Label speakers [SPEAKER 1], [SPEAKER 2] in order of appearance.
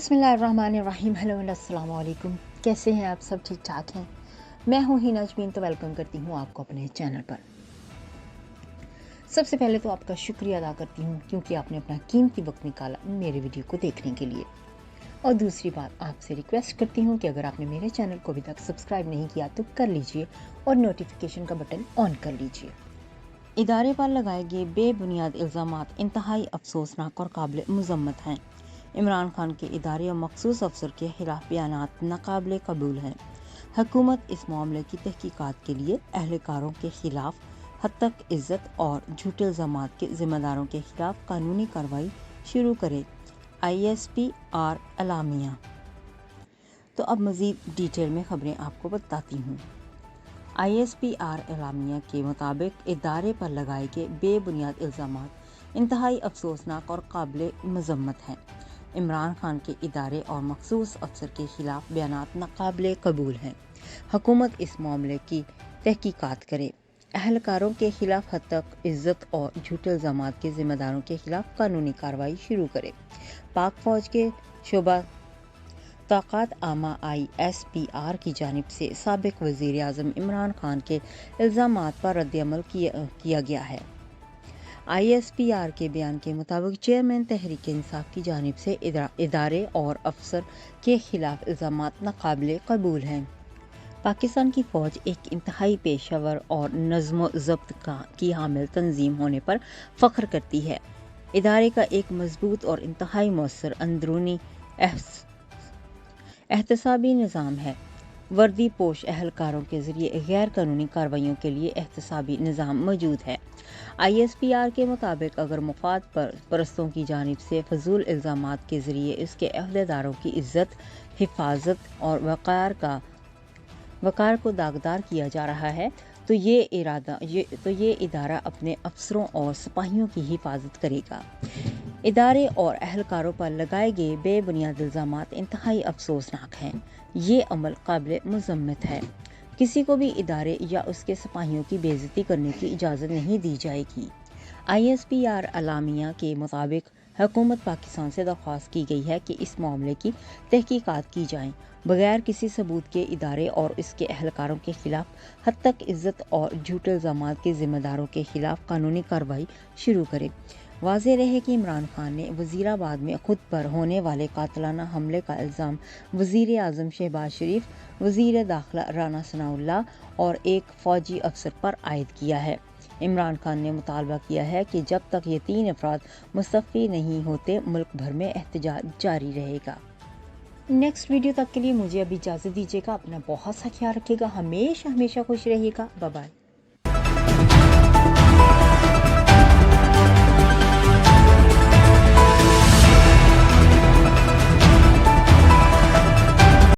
[SPEAKER 1] बिस्मिल्लाहिर्रहमानिर्रहीम। Hello and अस्सलाम वालेकुम। कैसे हैं आप सब? ठीक ठाक हैं? मैं हूं हिना अजमीन, तो वेलकम करती हूं आपको अपने चैनल पर। सबसे पहले तो आपका शुक्रिया अदा करती हूं क्योंकि आपने अपना कीमती वक्त निकाला मेरे वीडियो को देखने के लिए। और दूसरी बात, आपसे रिक्वेस्ट करती हूं कि अगर आपने मेरे चैनल को अभी तक सब्सक्राइब नहीं किया तो कर लीजिए और नोटिफिकेशन का बटन ऑन कर लीजिए। इदारे पर लगाए गए बेबुनियाद इल्ज़ामात इंतहाई अफसोसनाक और काबिल मज़म्मत हैं। इमरान खान के इदारे और मखसूस अफसर के खिलाफ बयानात नाकाबिले कबूल हैं। हुकूमत इस मामले की तहकीकात के लिए अहलकारों के खिलाफ हत्तक इज़्ज़त और झूठे इल्ज़ामात के ज़िम्मेदारों के खिलाफ कानूनी कार्रवाई शुरू करे। ISPR अलामिया। तो अब मज़ीद डिटेल में खबरें आपको बताती हूँ। ISPR अलामिया के मुताबिक इदारे पर लगाए गए बेबुनियाद इल्ज़ामात इंतहाई अफसोसनाक और काबिल मज़म्मत हैं। इमरान खान के इदारे और मखसूस अफसर के खिलाफ बयानात नाकाबिले कबूल हैं। हुकूमत इस मामले की तहकीकात करे। अहलकारों के खिलाफ हत्तक इज़्ज़त और झूठे इल्ज़ामात के ज़िम्मेदारों के खिलाफ कानूनी कार्रवाई शुरू करे। पाक फ़ौज के शोबा ताक़ात आमा ISPR की जानिब से साबिक़ वज़ीर आज़म इमरान खान के इल्ज़ामात पर रद्द-ए-अमल किया गया है। ISPR के बयान के मुताबिक चेयरमैन तहरीक इंसाफ की जानिब से इदारे और अफसर के खिलाफ इल्ज़ामात नाकाबिले कबूल हैं। पाकिस्तान की फ़ौज एक इंतहाई पेशेवर और नज़्म-ओ-ज़ब्त की हामिल तंजीम होने पर फ़ख्र करती है। इदारे का एक मजबूत और इंतहाई मौसर अंदरूनी एहतसाबी निज़ाम है। वर्दी पोश अहलकारों के ज़रिए गैर कानूनी कार्रवाइयों के लिए एहतसाबी निज़ाम मौजूद है। ISPR के मुताबिक अगर मुफ़ाद परस्तों की जानिब से फजूल इल्ज़ामात के ज़रिए इसके अहदेदारों की इज़्ज़त, हिफाजत और वक़ार को दागदार किया जा रहा है तो ये इदारा अपने अफसरों और सिपाहियों की हिफाजत करेगा। इदारे और अहलकारों पर लगाए गए बेबुनियाद इल्ज़ामात इंतहाई अफसोसनाक हैं। ये अमल काबिल मज़म्मत है। किसी को भी इदारे या उसके सिपाहियों की बेइज्जती करने की इजाज़त नहीं दी जाएगी। ISPR अलामिया के मुताबिक हुकूमत पाकिस्तान से दरख्वास्त की गई है कि इस मामले की तहकीकात की जाए, बगैर किसी सबूत के इदारे और इसके अहलकारों के खिलाफ हत्तक इज़्ज़त और झूठे इल्ज़ामात के ज़िम्मेदारों के खिलाफ कानूनी कार्रवाई शुरू करे। वाज़ेह रहे कि इमरान खान ने वज़ीराबाद में खुद पर होने वाले कातलाना हमले का इल्ज़ाम वज़ीर आज़म शहबाज शरीफ, वज़ीर दाखिला राना सनाउल्लाह और एक फ़ौजी अफसर पर आयद किया है। इमरान खान ने मुतालबा किया है कि जब तक ये 3 अफराद मुस्तफ़ी नहीं होते मुल्क भर में एहतजाज जारी रहेगा। नेक्स्ट वीडियो तक के लिए मुझे अभी इजाज़त दीजिएगा। अपना बहुत सा ख्याल रखिएगा। हमेशा खुश रहिएगा। Bye bye.